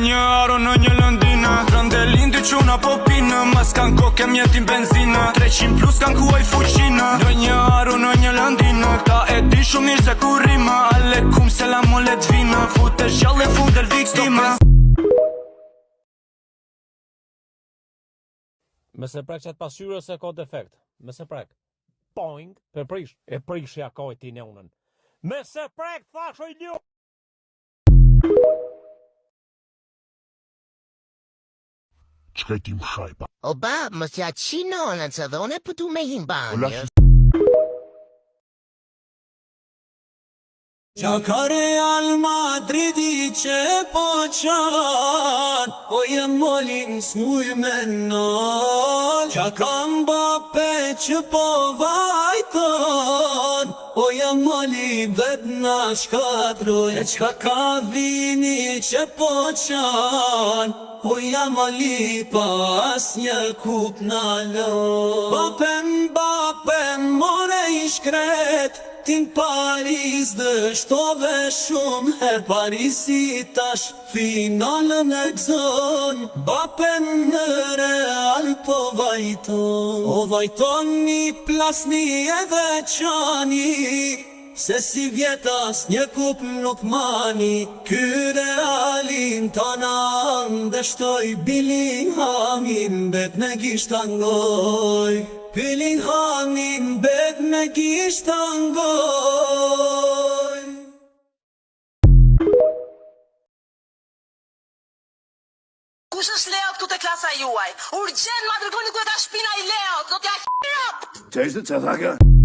një aro në një lëndinë Rënde lindi quna po pinë Mas kanë koke mjetin benzinë 300 plus kanë kuaj fuqinë Në një aro në një lëndinë Ta e di shumë mirë se ku rima Alekum selam o let vinë Fute shjallë e fundel viktima Me se prek qatë pasyrë se ka defekt Me se prek Poing për prish E prishja ka i ti në unën Me se prek thasho i një Qka i ti më shajpa? O ba, më thja qinonën se dhe one pëtu me him banjë. Qa ka Real Madridi që po qanë O jem molin s'muj me nën Qa ka Mbappe që po vajton O jem moli vet na shkatroj E qka ka Vini që po qanë O jam moli pas një kup në lën Mbappe more i shkret Tin Paris dështove shumë Her Parisi tash finalën e gëzon Mbappe në Real po vajton O vajton një plasni edhe qani Se si vjetas një kup nuk mani Ky Realin tanan dështoj Billinghamin bet me gisht angoj Billinghamin bet me gisht angoj Kush është Leot këtu te klasa juaj? Urgjent ma dërgoni ku e ka shpina i Leot, do t'ja h***rap! Që ishte që thaka?